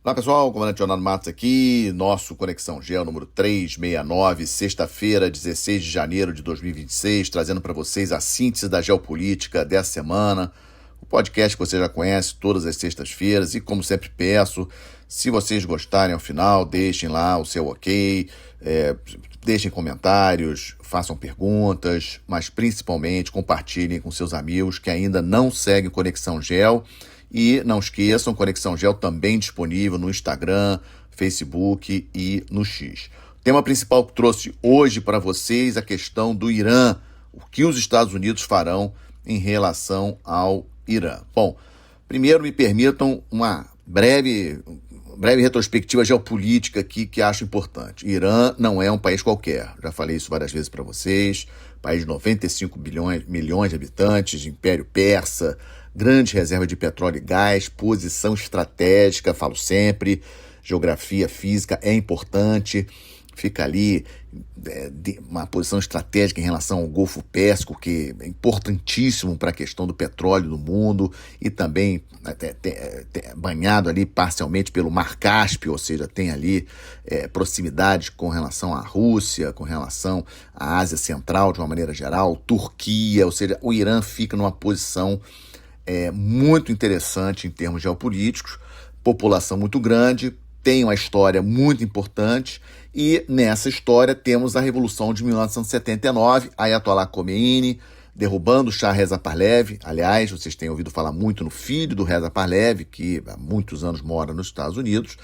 Olá pessoal, comandante Leonardo Matos aqui, nosso Conexão Geo número 369, sexta-feira, 16 de janeiro de 2026, trazendo para vocês a síntese da geopolítica dessa semana, o podcast que você já conhece todas as sextas-feiras e como sempre peço, se vocês gostarem ao final, deixem lá o seu ok, deixem comentários, façam perguntas, mas principalmente compartilhem com seus amigos que ainda não seguem Conexão Geo. E não esqueçam, Conexão Geo também disponível no Instagram, Facebook e no X. O tema principal que trouxe hoje para vocês é a questão do Irã. O que os Estados Unidos farão em relação ao Irã? Bom, primeiro me permitam uma breve retrospectiva geopolítica aqui que acho importante. Irã não é um país qualquer. Já falei isso várias vezes para vocês. País de 95 milhões de habitantes, Império Persa, grande reserva de petróleo e gás, posição estratégica, falo sempre, geografia física é importante, fica ali uma posição estratégica em relação ao Golfo Pérsico, que é importantíssimo para a questão do petróleo no mundo, e também banhado ali parcialmente pelo Mar Cáspio, ou seja, tem ali proximidade com relação à Rússia, com relação à Ásia Central de uma maneira geral, Turquia, ou seja, o Irã fica numa posição muito interessante em termos geopolíticos, população muito grande, tem uma história muito importante e nessa história temos a Revolução de 1979, Ayatollah Khomeini derrubando o Shah Reza Pahlavi. Aliás, vocês têm ouvido falar muito no filho do Reza Pahlavi, que há muitos anos mora nos Estados Unidos.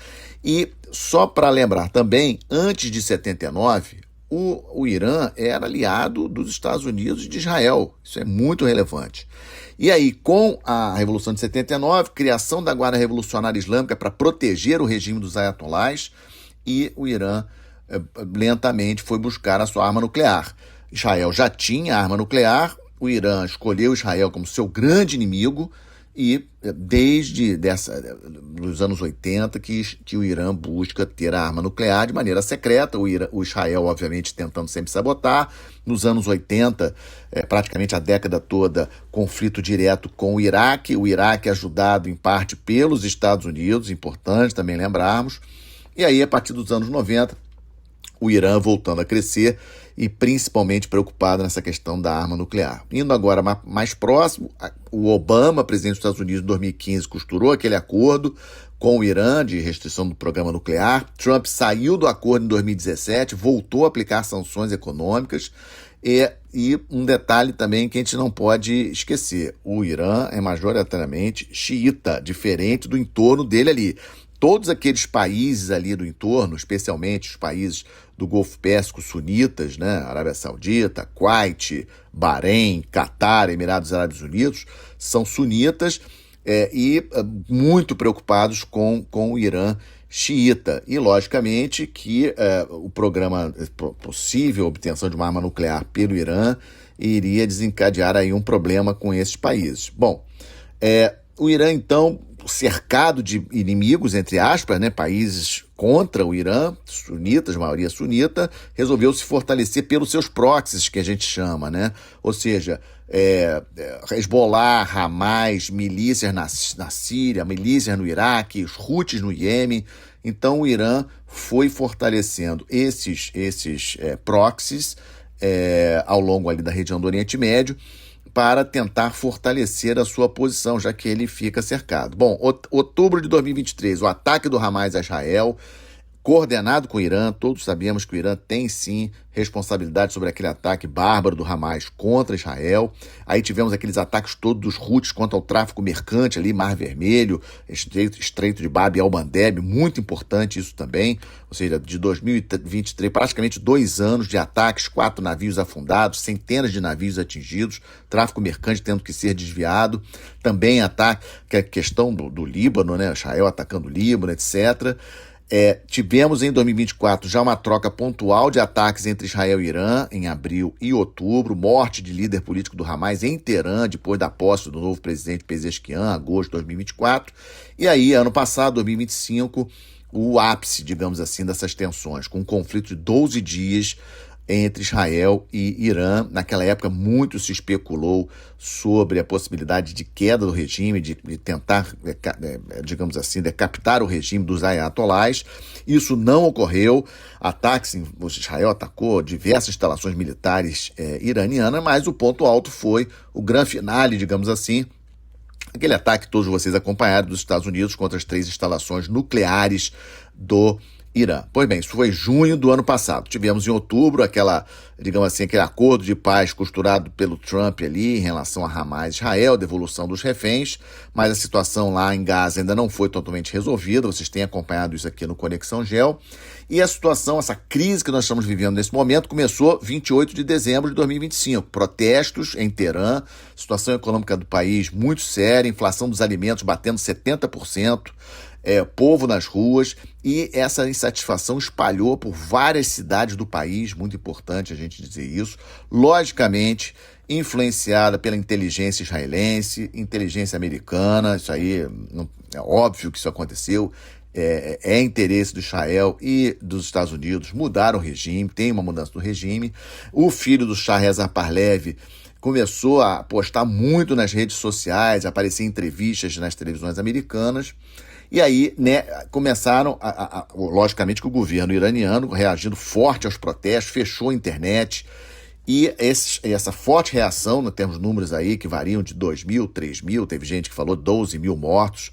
E só para lembrar também, antes de 79, o Irã era aliado dos Estados Unidos e de Israel. Isso é muito relevante. E aí, com a Revolução de 79, criação da Guarda Revolucionária Islâmica para proteger o regime dos ayatollahs, e o Irã lentamente foi buscar a sua arma nuclear. Israel já tinha arma nuclear, o Irã escolheu Israel como seu grande inimigo, e desde os anos 80 que o Irã busca ter a arma nuclear de maneira secreta, o Israel obviamente tentando sempre sabotar. Nos anos 80, praticamente a década toda, conflito direto com o Iraque ajudado em parte pelos Estados Unidos, importante também lembrarmos, e aí a partir dos anos 90, o Irã voltando a crescer e principalmente preocupado nessa questão da arma nuclear. Indo agora mais próximo, o Obama, presidente dos Estados Unidos em 2015, costurou aquele acordo com o Irã de restrição do programa nuclear. Trump saiu do acordo em 2017, voltou a aplicar sanções econômicas. E um detalhe também que a gente não pode esquecer, o Irã é majoritariamente xiita, diferente do entorno dele ali. Todos aqueles países ali do entorno, especialmente os países do Golfo Pérsico sunitas, né, Arábia Saudita, Kuwait, Bahrein, Catar, Emirados Árabes Unidos, são sunitas e muito preocupados com o Irã xiita. E, logicamente, que o programa, possível obtenção de uma arma nuclear pelo Irã, iria desencadear aí um problema com esses países. Bom, o Irã, então, cercado de inimigos, entre aspas, né, países contra o Irã, sunitas, maioria sunita, resolveu se fortalecer pelos seus proxies, que a gente chama, né? Ou seja, Hezbollah, Hamas, milícias na Síria, milícias no Iraque, os Houthis no Iêmen. Então o Irã foi fortalecendo esses proxies ao longo ali da região do Oriente Médio, para tentar fortalecer a sua posição, já que ele fica cercado. Bom, outubro de 2023, o ataque do Hamas a Israel, coordenado com o Irã. Todos sabemos que o Irã tem sim responsabilidade sobre aquele ataque bárbaro do Hamas contra Israel. Aí tivemos aqueles ataques todos dos Houthis contra o tráfico mercante ali, Mar Vermelho, Estreito de Bab e Al-Mandeb, muito importante isso também. Ou seja, de 2023, praticamente 2 anos de ataques, 4 navios afundados, centenas de navios atingidos, tráfico mercante tendo que ser desviado. Também ataque, que é a questão do Líbano, né? Israel atacando o Líbano, etc. Tivemos em 2024 já uma troca pontual de ataques entre Israel e Irã em abril e outubro, morte de líder político do Hamas em Teherã, depois da posse do novo presidente Pezeshkian, agosto de 2024. E aí, ano passado, 2025, o ápice, digamos assim, dessas tensões, com um conflito de 12 dias entre Israel e Irã. Naquela época, muito se especulou sobre a possibilidade de queda do regime, de tentar, digamos assim, decapitar o regime dos ayatolás. Isso não ocorreu. Israel atacou diversas instalações militares iranianas, mas o ponto alto foi o grande finale, digamos assim, aquele ataque que todos vocês acompanharam dos Estados Unidos contra as 3 instalações nucleares do Irã. Pois bem, isso foi em junho do ano passado. Tivemos em outubro aquele acordo de paz costurado pelo Trump ali em relação a Hamas e Israel, devolução dos reféns, mas a situação lá em Gaza ainda não foi totalmente resolvida. Vocês têm acompanhado isso aqui no Conexão Gel. E a situação, essa crise que nós estamos vivendo nesse momento, começou 28 de dezembro de 2025. Protestos em Teherã, situação econômica do país muito séria, inflação dos alimentos batendo 70%, povo nas ruas, e essa insatisfação espalhou por várias cidades do país, muito importante a gente dizer isso, logicamente influenciada pela inteligência israelense, inteligência americana. Isso aí, é óbvio que isso aconteceu. É interesse do Israel e dos Estados Unidos mudar o regime, tem uma mudança do regime. O filho do Shah Reza Pahlavi começou a postar muito nas redes sociais, aparecer em entrevistas nas televisões americanas, e aí, começaram, logicamente, que o governo iraniano, reagindo forte aos protestos, fechou a internet, e essa forte reação, nós temos números aí que variam de 2 mil, 3 mil, teve gente que falou 12 mil mortos,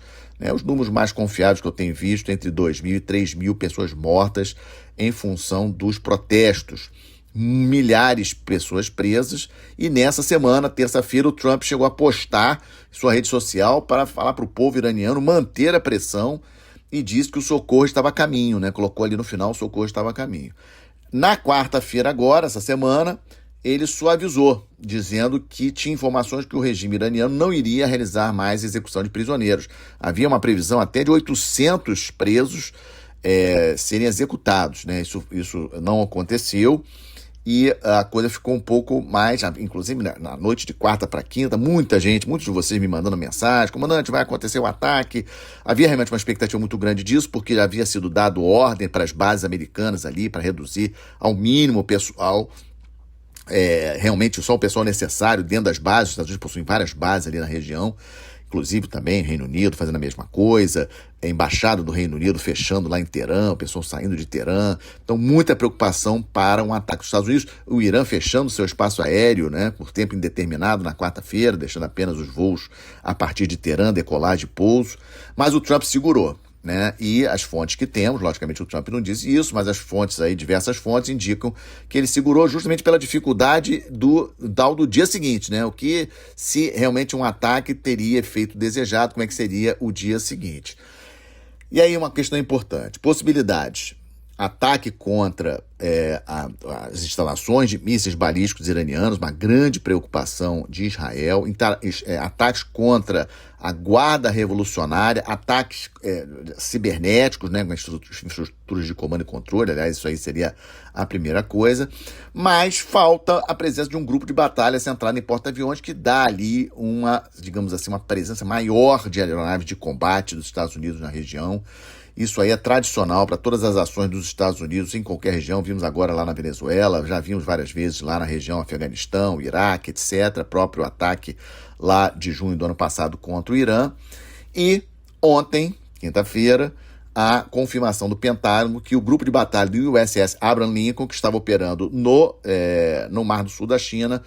os números mais confiáveis que eu tenho visto, entre 2 mil e 3 mil pessoas mortas em função dos protestos. Milhares de pessoas presas, e nessa semana, terça-feira, o Trump chegou a postar em sua rede social para falar para o povo iraniano manter a pressão e disse que o socorro estava a caminho, colocou ali no final o socorro estava a caminho. Na quarta-feira agora, essa semana, ele suavizou, dizendo que tinha informações que o regime iraniano não iria realizar mais execução de prisioneiros. Havia uma previsão até de 800 presos serem executados, Isso não aconteceu. E a coisa ficou um pouco mais, inclusive na noite de quarta para quinta, muitos de vocês me mandando mensagem: comandante, vai acontecer o ataque. Havia realmente uma expectativa muito grande disso, porque já havia sido dado ordem para as bases americanas ali, para reduzir ao mínimo o pessoal, realmente só o pessoal necessário dentro das bases. Os Estados Unidos possuem várias bases ali na região, inclusive também Reino Unido fazendo a mesma coisa, a embaixada do Reino Unido fechando lá em Teherã, o pessoal saindo de Teherã. Então, muita preocupação para um ataque dos Estados Unidos. O Irã fechando seu espaço aéreo, por tempo indeterminado na quarta-feira, deixando apenas os voos a partir de Teherã, decolagem e pouso. Mas o Trump segurou. E as fontes que temos, logicamente o Trump não disse isso, mas as fontes aí, diversas fontes, indicam que ele segurou justamente pela dificuldade do dia seguinte, O que, se realmente um ataque teria efeito desejado, como é que seria o dia seguinte? E aí uma questão importante: possibilidades. Ataque contra as instalações de mísseis balísticos iranianos, uma grande preocupação de Israel, ataques contra a guarda revolucionária, ataques cibernéticos, com estruturas de comando e controle. Aliás, isso aí seria a primeira coisa, mas falta a presença de um grupo de batalha centrado em porta-aviões, que dá ali uma presença maior de aeronaves de combate dos Estados Unidos na região. Isso aí é tradicional para todas as ações dos Estados Unidos em qualquer região. Vimos agora lá na Venezuela, já vimos várias vezes lá na região Afeganistão, Iraque, etc. Próprio ataque lá de junho do ano passado contra o Irã. E ontem, quinta-feira, a confirmação do Pentágono que o grupo de batalha do USS Abraham Lincoln, que estava operando no Mar do Sul da China,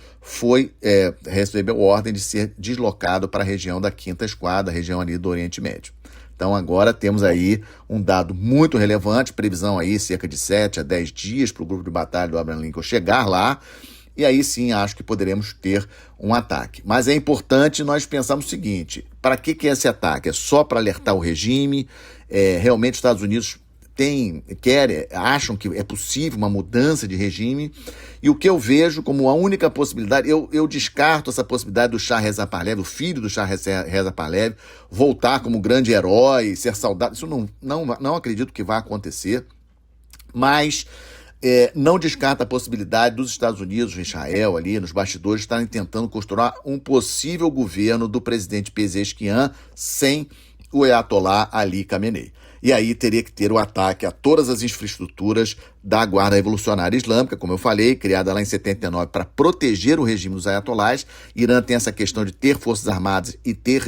recebeu ordem de ser deslocado para a região da Quinta Esquadra, a região ali do Oriente Médio. Então agora temos aí um dado muito relevante, previsão aí cerca de 7 a 10 dias para o grupo de batalha do Abraham Lincoln chegar lá, e aí sim acho que poderemos ter um ataque. Mas é importante nós pensarmos o seguinte: para que é esse ataque? É só para alertar o regime? Realmente os Estados Unidos acham que é possível uma mudança de regime? E o que eu vejo como a única possibilidade, eu descarto essa possibilidade do Shah Reza Pahlavi, o filho do Shah Reza Pahlavi, voltar como grande herói, ser saudado. Isso não acredito que vai acontecer, mas não descarta a possibilidade dos Estados Unidos, Israel ali nos bastidores, estarem tentando construir um possível governo do presidente Pezeshkian sem o Ayatollah Ali Khamenei. E aí teria que ter o ataque a todas as infraestruturas da Guarda Revolucionária Islâmica, como eu falei, criada lá em 79 para proteger o regime dos ayatolás. Irã tem essa questão de ter forças armadas e ter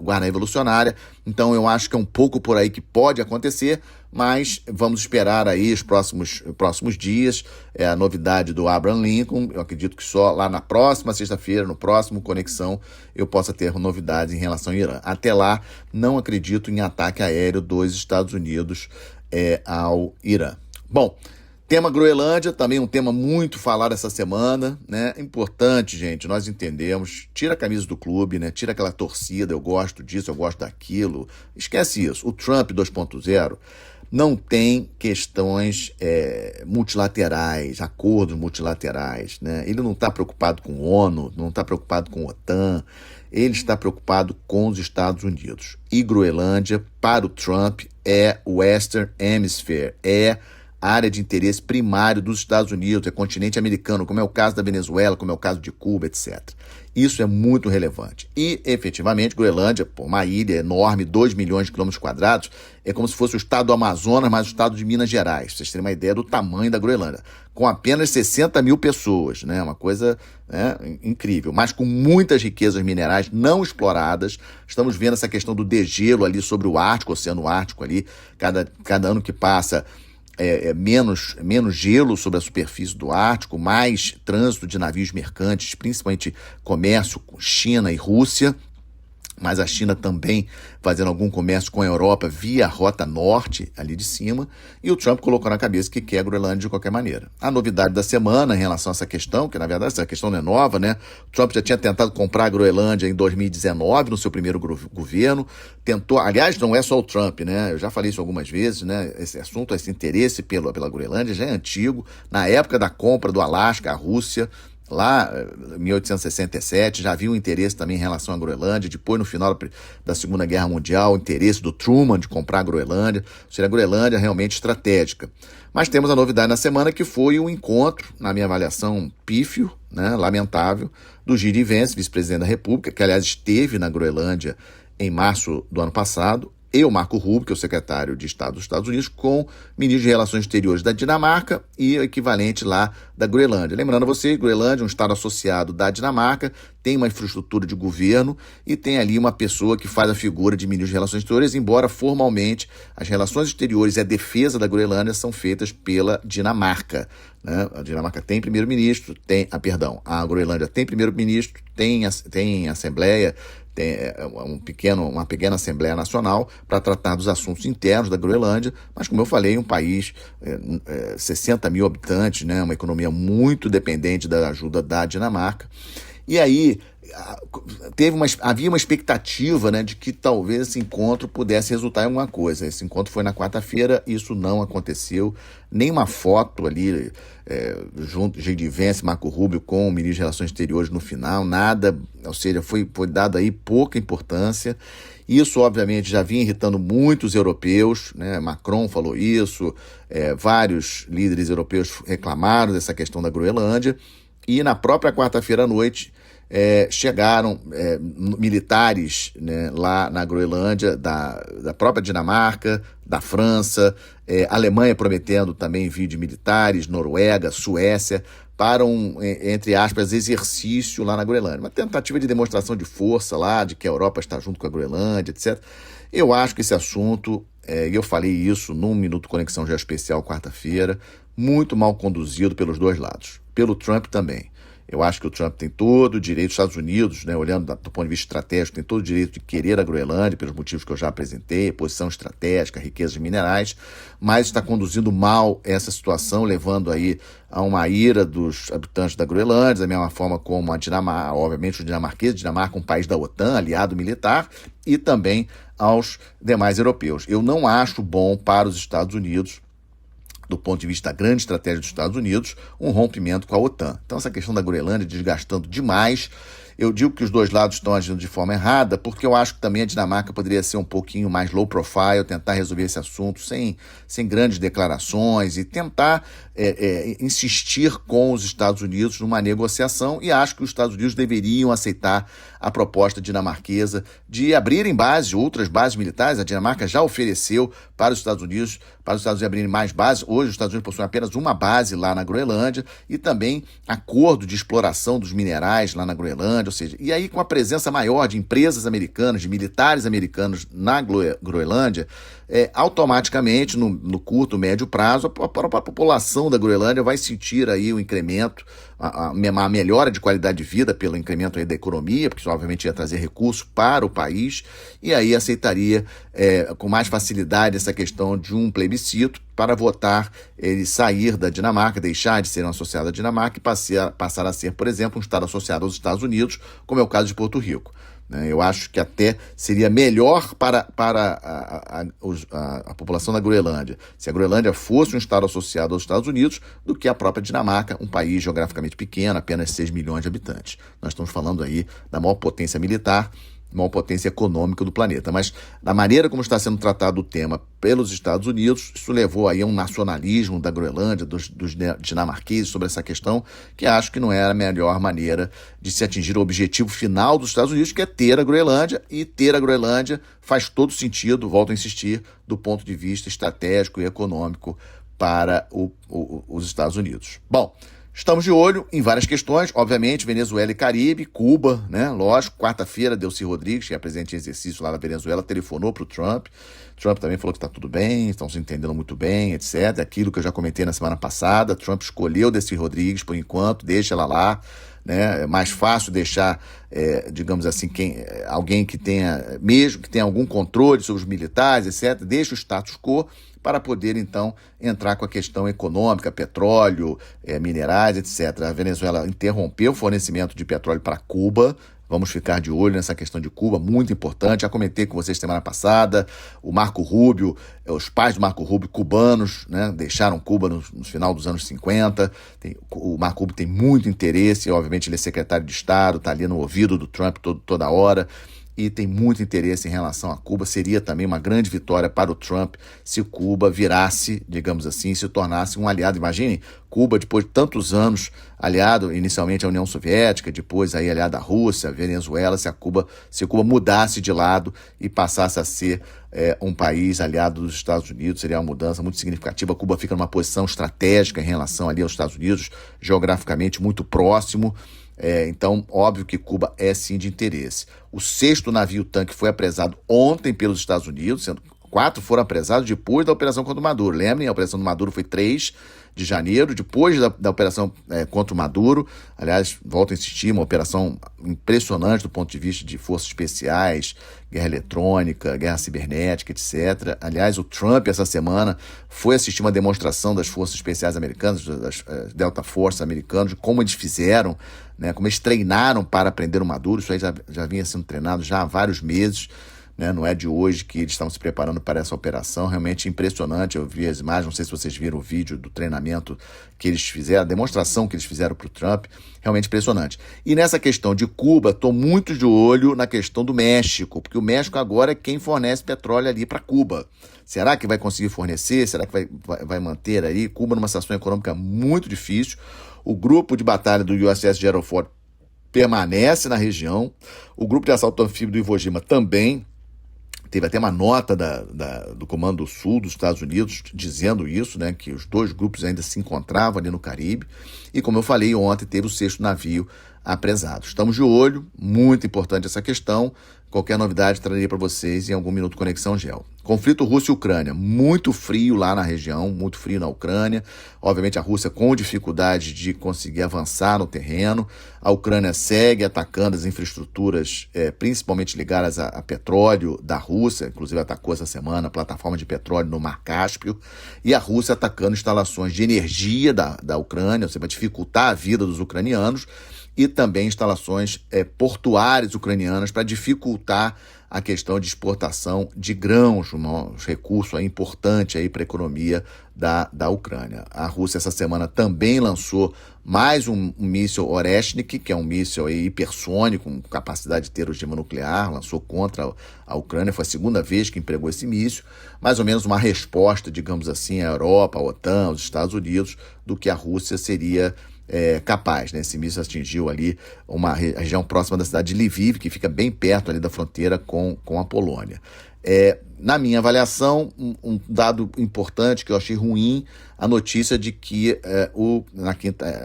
Guarda Revolucionária, então eu acho que é um pouco por aí que pode acontecer, mas vamos esperar aí os próximos dias. A novidade do Abraham Lincoln, eu acredito que só lá na próxima sexta-feira, no próximo Conexão, eu possa ter novidades em relação ao Irã. Até lá, não acredito em ataque aéreo dos Estados Unidos ao Irã. Bom, tema Groenlândia, também um tema muito falado essa semana, né? Importante, gente, nós entendemos. Tira a camisa do clube, né? Tira aquela torcida, eu gosto disso, eu gosto daquilo. Esquece isso. O Trump 2.0 não tem questões multilaterais, acordos multilaterais, né? Ele não está preocupado com a ONU, não está preocupado com a OTAN, ele está preocupado com os Estados Unidos. E Groenlândia, para o Trump, é Western Hemisphere, é área de interesse primário dos Estados Unidos, é continente americano, como é o caso da Venezuela, como é o caso de Cuba, etc. Isso é muito relevante. E, efetivamente, Groenlândia, uma ilha enorme, 2 milhões de quilômetros quadrados, é como se fosse o estado do Amazonas, mais o estado de Minas Gerais. Pra vocês terem uma ideia do tamanho da Groenlândia. Com apenas 60 mil pessoas, né? Uma coisa incrível. Mas com muitas riquezas minerais não exploradas. Estamos vendo essa questão do degelo ali sobre o Ártico, o Oceano Ártico ali. Cada ano que passa, menos gelo sobre a superfície do Ártico, mais trânsito de navios mercantes, principalmente comércio com China e Rússia, mas a China também fazendo algum comércio com a Europa via Rota Norte, ali de cima, e o Trump colocou na cabeça que quer a Groenlândia de qualquer maneira. A novidade da semana em relação a essa questão, que na verdade essa questão não é nova, né? O Trump já tinha tentado comprar a Groenlândia em 2019, no seu primeiro governo, tentou, aliás, não é só o Trump, né? Eu já falei isso algumas vezes, né? Esse assunto, esse interesse pela Groenlândia já é antigo. Na época da compra do Alasca, a Rússia, lá em 1867, já havia um interesse também em relação à Groenlândia. Depois, no final da Segunda Guerra Mundial, o interesse do Truman de comprar a Groenlândia. Ou seja, a Groenlândia é realmente estratégica. Mas temos a novidade na semana, que foi o encontro, na minha avaliação, pífio, né, lamentável, do Giri Vance, vice-presidente da República, que aliás esteve na Groenlândia em março do ano passado, e o Marco Rubio, que é o secretário de Estado dos Estados Unidos, com o ministro de Relações Exteriores da Dinamarca e o equivalente lá da Groenlândia. Lembrando a você, Groenlândia é um estado associado da Dinamarca, tem uma infraestrutura de governo e tem ali uma pessoa que faz a figura de ministro de Relações Exteriores, embora formalmente as relações exteriores e a defesa da Groenlândia são feitas pela Dinamarca, né? A Dinamarca tem primeiro-ministro, a Groenlândia tem primeiro-ministro, tem Assembleia, tem uma pequena Assembleia Nacional para tratar dos assuntos internos da Groenlândia, mas como eu falei, um país 60 mil habitantes, né, uma economia muito dependente da ajuda da Dinamarca. E aí havia uma expectativa, né, de que talvez esse encontro pudesse resultar em alguma coisa. Esse encontro foi na quarta-feira, isso não aconteceu. Nem uma foto ali junto de Giri Vance, Marco Rubio com o ministro de Relações Exteriores no final, nada, ou seja, foi dado aí pouca importância. Isso, obviamente, já vinha irritando muitos europeus, né? Macron falou isso, vários líderes europeus reclamaram dessa questão da Groenlândia, e na própria quarta-feira à noite chegaram militares, né, lá na Groenlândia, da própria Dinamarca, da França, Alemanha prometendo também envio de militares, Noruega, Suécia, para entre aspas, exercício lá na Groenlândia. Uma tentativa de demonstração de força lá, de que a Europa está junto com a Groenlândia, etc. Eu acho que esse assunto, e eu falei isso num Minuto Conexão Geoespecial quarta-feira, muito mal conduzido pelos dois lados. Pelo Trump também. Eu acho que o Trump tem todo o direito, os Estados Unidos, né, olhando do ponto de vista estratégico, tem todo o direito de querer a Groenlândia, pelos motivos que eu já apresentei, posição estratégica, riquezas minerais, mas está conduzindo mal essa situação, levando aí a uma ira dos habitantes da Groenlândia, da mesma forma como a Dinamarca, obviamente os dinamarqueses, Dinamarca um país da OTAN, aliado militar, e também aos demais europeus. Eu não acho bom para os Estados Unidos, do ponto de vista da grande estratégia dos Estados Unidos, um rompimento com a OTAN. Então essa questão da Groenlândia desgastando demais, Eu digo que os dois lados estão agindo de forma errada, porque eu acho que também a Dinamarca poderia ser um pouquinho mais low profile, tentar resolver esse assunto sem grandes declarações e tentar insistir com os Estados Unidos numa negociação, e acho que os Estados Unidos deveriam aceitar a proposta dinamarquesa de abrirem outras bases militares. A Dinamarca já ofereceu para os Estados Unidos abrirem mais bases. Hoje os Estados Unidos possuem apenas uma base lá na Groenlândia e também acordo de exploração dos minerais lá na Groenlândia, ou seja, e aí com a presença maior de empresas americanas, de militares americanos na Groenlândia, automaticamente, no curto, médio prazo, a própria população da Groenlândia vai sentir aí o incremento, a melhora de qualidade de vida pelo incremento aí da economia, porque isso obviamente ia trazer recursos para o país, e aí aceitaria com mais facilidade essa questão de um plebiscito para votar ele sair da Dinamarca, deixar de ser um associado à Dinamarca e passar a ser, por exemplo, um Estado associado aos Estados Unidos, como é o caso de Porto Rico. Eu acho que até seria melhor para a população da Groenlândia se a Groenlândia fosse um Estado associado aos Estados Unidos do que a própria Dinamarca, um país geograficamente pequeno, apenas 6 milhões de habitantes. Nós estamos falando aí da maior potência militar, maior potência econômica do planeta. Mas da maneira como está sendo tratado o tema pelos Estados Unidos, isso levou aí a um nacionalismo da Groenlândia, dos dinamarqueses sobre essa questão, que acho que não era a melhor maneira de se atingir o objetivo final dos Estados Unidos, que é ter a Groenlândia, e ter a Groenlândia faz todo sentido, volto a insistir, do ponto de vista estratégico e econômico para os Estados Unidos. Bom, estamos de olho em várias questões, obviamente, Venezuela e Caribe, Cuba, né? Lógico, quarta-feira, Delcy Rodrigues, que é presidente em exercício lá na Venezuela, telefonou para o Trump. Trump também falou que está tudo bem, estão se entendendo muito bem, etc. Aquilo que eu já comentei na semana passada, Trump escolheu Delcy Rodrigues por enquanto, deixa ela lá, né? É mais fácil deixar, digamos assim, alguém que tenha, mesmo que tenha algum controle sobre os militares, etc., deixa o status quo, para poder, então, entrar com a questão econômica, petróleo, minerais, etc. A Venezuela interrompeu o fornecimento de petróleo para Cuba. Vamos ficar de olho nessa questão de Cuba, muito importante. Já comentei com vocês semana passada, o Marco Rubio, os pais do Marco Rubio cubanos, né, deixaram Cuba no final dos anos 50. O Marco Rubio tem muito interesse, obviamente ele é secretário de Estado, está ali no ouvido do Trump toda hora, e tem muito interesse em relação a Cuba. Seria também uma grande vitória para o Trump se Cuba virasse, digamos assim, se tornasse um aliado. Imagine Cuba, depois de tantos anos, aliado inicialmente à União Soviética, depois aí aliado à Rússia, à Venezuela, se Cuba mudasse de lado e passasse a ser um país aliado dos Estados Unidos, seria uma mudança muito significativa. Cuba fica numa posição estratégica em relação ali aos Estados Unidos, geograficamente muito próximo. Então, óbvio que Cuba é sim de interesse. O 6º navio-tanque foi apresado ontem pelos Estados Unidos, sendo 4 foram apresados depois da operação contra o Maduro. Lembrem, a operação do Maduro foi 3 de janeiro, depois da operação contra o Maduro. Aliás, volto a insistir, uma operação impressionante do ponto de vista de forças especiais, guerra eletrônica, guerra cibernética, etc. Aliás, o Trump, essa semana, foi assistir uma demonstração das forças especiais americanas, das Delta Force americanos, de como eles fizeram, né, como eles treinaram para prender o Maduro. Isso aí já vinha sendo treinado já há vários meses. Não é de hoje que eles estão se preparando para essa operação, realmente impressionante. Eu vi as imagens, não sei se vocês viram o vídeo do treinamento que eles fizeram, a demonstração que eles fizeram para o Trump, realmente impressionante. E nessa questão de Cuba, estou muito de olho na questão do México, porque o México agora é quem fornece petróleo ali para Cuba. Será que vai conseguir fornecer? Será que vai manter aí? Cuba numa situação econômica muito difícil. O grupo de batalha do USS Gerald Ford permanece na região, o grupo de assalto anfíbio do Iwo Jima também. Teve até uma nota do Comando Sul dos Estados Unidos dizendo isso, né, que os dois grupos ainda se encontravam ali no Caribe. E como eu falei, ontem teve o 6º navio apresado. Estamos de olho, muito importante essa questão. Qualquer novidade trarei para vocês em algum Minuto Conexão Gel. Conflito Rússia e Ucrânia, muito frio lá na região, muito frio na Ucrânia. Obviamente a Rússia com dificuldade de conseguir avançar no terreno. A Ucrânia segue atacando as infraestruturas, principalmente ligadas a petróleo da Rússia. Inclusive atacou essa semana a plataforma de petróleo no Mar Cáspio. E a Rússia atacando instalações de energia da Ucrânia, ou seja, para dificultar a vida dos ucranianos. E também instalações portuárias ucranianas para dificultar a questão de exportação de grãos, um recurso aí importante aí para a economia da Ucrânia. A Rússia essa semana também lançou mais um míssil Oreshnik, que é um míssil aí hipersônico, com capacidade de ter ogiva nuclear, lançou contra a Ucrânia, foi a segunda vez que empregou esse míssil, mais ou menos uma resposta, digamos assim, à Europa, à OTAN, aos Estados Unidos, do que a Rússia seria capaz, né? Esse míssil atingiu ali uma região próxima da cidade de Lviv, que fica bem perto ali da fronteira com a Polônia. Na minha avaliação, um dado importante que eu achei ruim, a notícia de que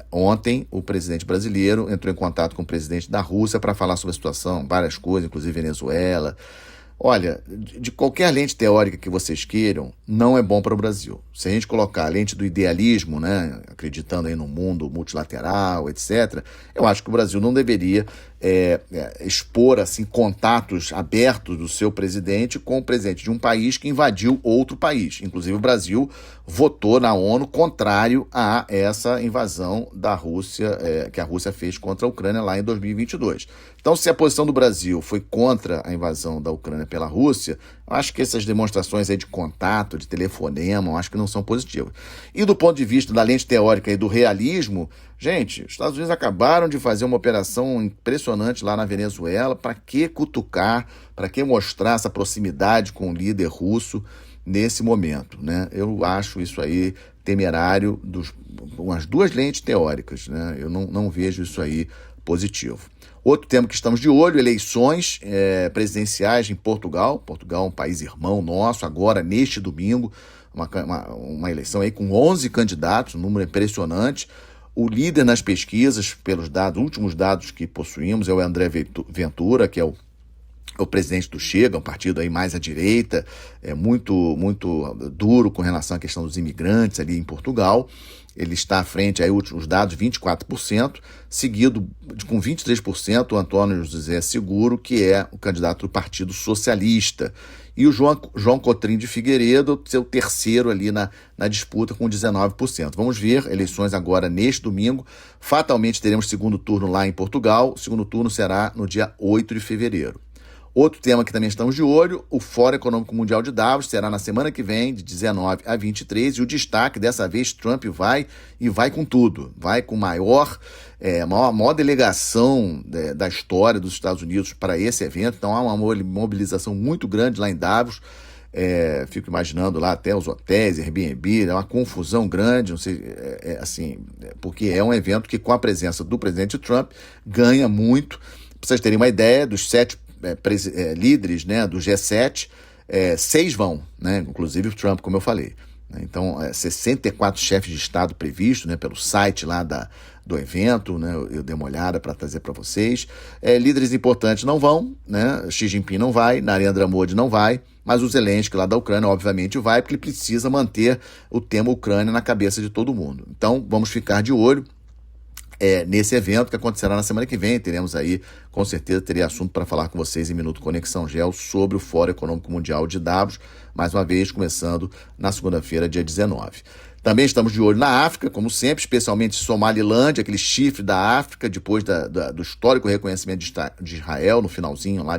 ontem o presidente brasileiro entrou em contato com o presidente da Rússia para falar sobre a situação, várias coisas, inclusive Venezuela. Olha, de qualquer lente teórica que vocês queiram, não é bom para o Brasil. Se a gente colocar a lente do idealismo, né, acreditando aí no mundo multilateral, etc., eu acho que o Brasil não deveria expor assim, contatos abertos do seu presidente com o presidente de um país que invadiu outro país. Inclusive o Brasil votou na ONU contrário a essa invasão da Rússia, que a Rússia fez contra a Ucrânia lá em 2022. Então, se a posição do Brasil foi contra a invasão da Ucrânia pela Rússia, eu acho que essas demonstrações aí de contato, de telefonema, eu acho que não são positivas. E do ponto de vista da lente teórica e do realismo, gente, os Estados Unidos acabaram de fazer uma operação impressionante lá na Venezuela. Para que cutucar, para que mostrar essa proximidade com o líder russo nesse momento, né? Eu acho isso aí temerário, com as duas lentes teóricas, né? Eu não vejo isso aí positivo. Outro tema que estamos de olho, eleições presidenciais em Portugal. Portugal é um país irmão nosso, agora neste domingo, uma eleição aí com 11 candidatos, um número impressionante. O líder nas pesquisas, pelos últimos dados que possuímos, é o André Ventura, que é o presidente do Chega, um partido aí mais à direita, muito duro com relação à questão dos imigrantes ali em Portugal. Ele está à frente, aí os dados, 24%, seguido com 23% o Antônio José Seguro, que é o candidato do Partido Socialista. E o João Cotrim de Figueiredo, seu terceiro ali na disputa, com 19%. Vamos ver, eleições agora neste domingo. Fatalmente teremos segundo turno lá em Portugal. O segundo turno será no dia 8 de fevereiro. Outro tema que também estamos de olho, o Fórum Econômico Mundial de Davos, será na semana que vem, de 19 a 23, e o destaque, dessa vez, Trump vai com tudo, vai com maior delegação da história dos Estados Unidos para esse evento. Então há uma mobilização muito grande lá em Davos. Fico imaginando lá até os hotéis, Airbnb, é uma confusão grande, não sei, porque é um evento que, com a presença do presidente Trump, ganha muito. Para vocês terem uma ideia, dos 7 líderes, né, do G7, 6 vão, né, inclusive o Trump, como eu falei. Então, 64 chefes de Estado previstos, né, pelo site lá do evento, né, eu dei uma olhada para trazer para vocês. Líderes importantes não vão, né, Xi Jinping não vai, Narendra Modi não vai, mas o Zelensky lá da Ucrânia, obviamente, vai, porque ele precisa manter o tema Ucrânia na cabeça de todo mundo. Então, vamos ficar de olho nesse evento que acontecerá na semana que vem. Teremos aí, com certeza, teria assunto para falar com vocês em Minuto Conexão Gel sobre o Fórum Econômico Mundial de Davos, mais uma vez começando na segunda-feira, dia 19. Também estamos de olho na África, como sempre, especialmente Somalilândia, aquele chifre da África, depois do histórico reconhecimento de Israel, no finalzinho lá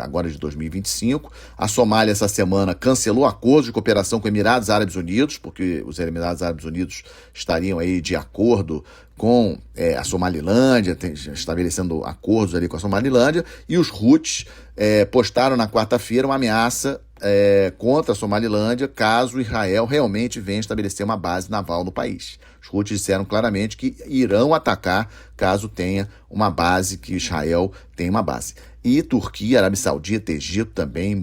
agora de 2025. A Somália, essa semana, cancelou acordos de cooperação com Emirados Árabes Unidos, porque os Emirados Árabes Unidos estariam aí de acordo com a Somalilândia, estabelecendo acordos ali com a Somalilândia, e os Houthis postaram na quarta-feira uma ameaça contra a Somalilândia, caso Israel realmente venha estabelecer uma base naval no país. Os Houthis disseram claramente que irão atacar caso tenha uma base, que Israel tenha uma base. E Turquia, Arábia Saudita, Egito também,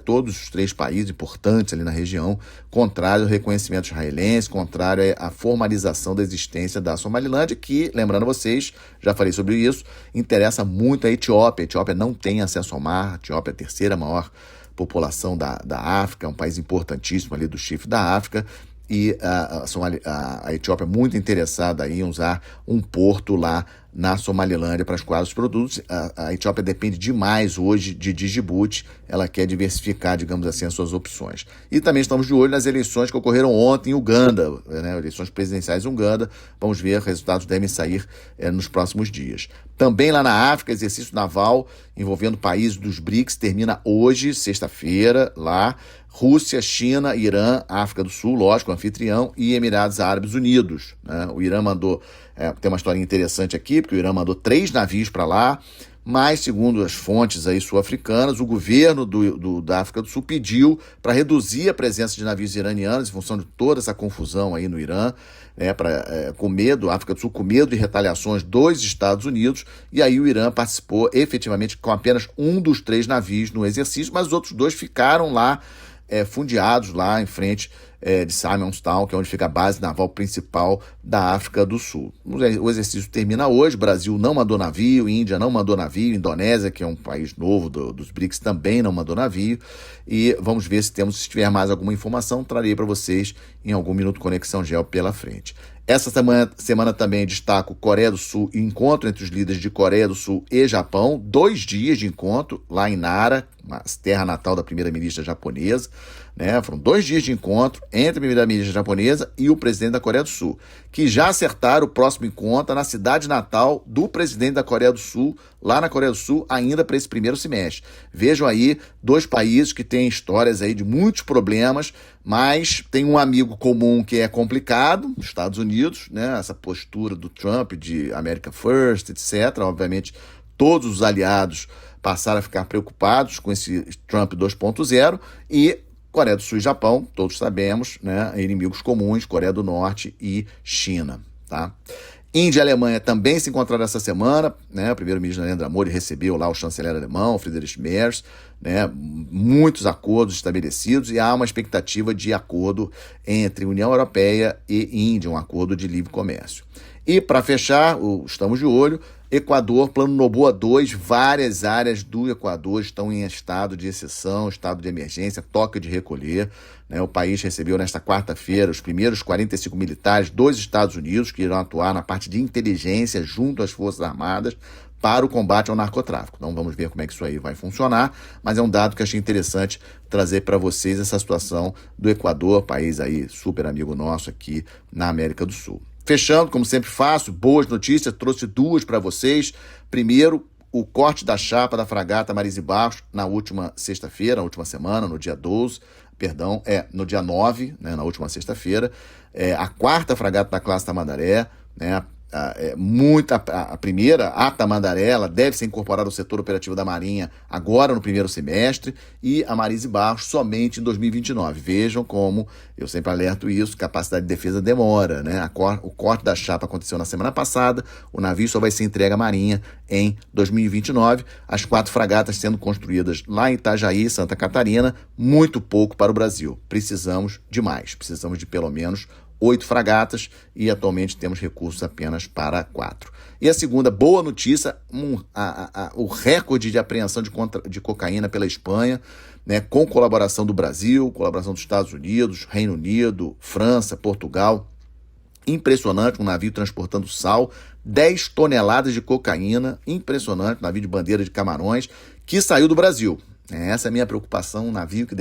todos os 3 países importantes ali na região, contrário ao reconhecimento israelense, contrário à formalização da existência da Somalilândia, que, lembrando vocês, já falei sobre isso, interessa muito a Etiópia. A Etiópia não tem acesso ao mar, a Etiópia é a terceira maior população da África, é um país importantíssimo ali do chifre da África, e a Etiópia é muito interessada em usar um porto lá na Somalilândia para escoar os produtos. A Etiópia depende demais hoje de Djibouti, ela quer diversificar, digamos assim, as suas opções. E também estamos de olho nas eleições que ocorreram ontem em Uganda, né, eleições presidenciais em Uganda. Vamos ver, resultados devem sair nos próximos dias. Também lá na África, exercício naval envolvendo países dos BRICS termina hoje, sexta-feira, lá. Rússia, China, Irã, África do Sul, lógico, anfitrião, e Emirados Árabes Unidos, né? O Irã mandou, tem uma história interessante aqui, porque o Irã mandou 3 navios para lá, mas, segundo as fontes aí sul-africanas, o governo da África do Sul pediu para reduzir a presença de navios iranianos em função de toda essa confusão aí no Irã, né, com medo, a África do Sul com medo de retaliações dos Estados Unidos, e aí o Irã participou efetivamente com apenas um dos 3 navios no exercício, mas os outros 2 ficaram lá, fundeados lá em frente de Simonstown, que é onde fica a base naval principal da África do Sul. O exercício termina hoje, Brasil não mandou navio, Índia não mandou navio, Indonésia, que é um país novo dos BRICS, também não mandou navio, e vamos ver se tiver mais alguma informação, trarei para vocês em algum Minuto Conexão Geo pela frente. Essa semana também destaco Coreia do Sul, encontro entre os líderes de Coreia do Sul e Japão, 2 dias de encontro lá em Nara, terra natal da primeira-ministra japonesa, né? Foram 2 dias de encontro entre a primeira-ministra japonesa e o presidente da Coreia do Sul, que já acertaram o próximo encontro na cidade natal do presidente da Coreia do Sul, lá na Coreia do Sul, ainda para esse primeiro semestre. Vejam aí 2 países que têm histórias aí de muitos problemas, mas tem um amigo comum que é complicado, os Estados Unidos, né? Essa postura do Trump de America First, etc. Obviamente, todos os aliados passaram a ficar preocupados com esse Trump 2.0 e Coreia do Sul e Japão, todos sabemos, né, inimigos comuns, Coreia do Norte e China, tá? Índia e Alemanha também se encontraram essa semana, né? O primeiro-ministro Narendra Modi recebeu lá o chanceler alemão, Friedrich Merz, né? Muitos acordos estabelecidos e há uma expectativa de acordo entre União Europeia e Índia, um acordo de livre comércio. E para fechar, estamos de olho, Equador, Plano Noboa 2, várias áreas do Equador estão em estado de exceção, estado de emergência, toque de recolher, né? O país recebeu nesta quarta-feira os primeiros 45 militares dos Estados Unidos que irão atuar na parte de inteligência junto às Forças Armadas para o combate ao narcotráfico. Então vamos ver como é que isso aí vai funcionar, mas é um dado que achei interessante trazer para vocês essa situação do Equador, país aí super amigo nosso aqui na América do Sul. Fechando, como sempre faço, boas notícias, trouxe 2 para vocês. Primeiro, o corte da chapa da fragata Marise Barros na última sexta-feira, na última semana, no dia 12, no dia 9, né, na última sexta-feira. A 4ª fragata da classe Tamandaré, né, a primeira, a Tamandaré, ela deve ser incorporada ao setor operativo da Marinha agora no primeiro semestre e a Marise Barros somente em 2029. Vejam como, eu sempre alerto isso, capacidade de defesa demora, né? O corte da chapa aconteceu na semana passada, o navio só vai ser entregue à Marinha em 2029, as 4 fragatas sendo construídas lá em Itajaí, Santa Catarina, muito pouco para o Brasil. Precisamos de mais, precisamos de pelo menos 8 fragatas e atualmente temos recursos apenas para 4. E a segunda boa notícia, o recorde de apreensão de cocaína pela Espanha, né, com colaboração do Brasil, colaboração dos Estados Unidos, Reino Unido, França, Portugal. Impressionante, um navio transportando sal, 10 toneladas de cocaína, impressionante, navio de bandeira de Camarões, que saiu do Brasil. Essa é a minha preocupação, um navio que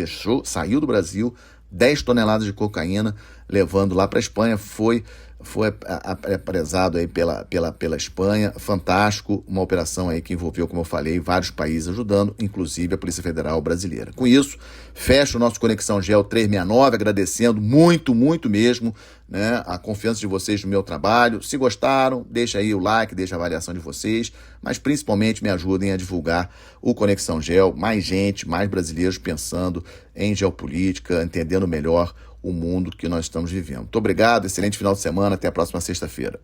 saiu do Brasil, 10 toneladas de cocaína, levando lá para a Espanha, foi apresado aí pela Espanha, fantástico, uma operação aí que envolveu, como eu falei, vários países ajudando, inclusive a Polícia Federal brasileira. Com isso, fecho o nosso Conexão Geo 369, agradecendo muito, muito mesmo, né, a confiança de vocês no meu trabalho. Se gostaram, deixa aí o like, deixa a avaliação de vocês, mas principalmente me ajudem a divulgar o Conexão Geo, mais gente, mais brasileiros pensando em geopolítica, entendendo melhor o mundo que nós estamos vivendo. Muito obrigado, excelente final de semana, até a próxima sexta-feira.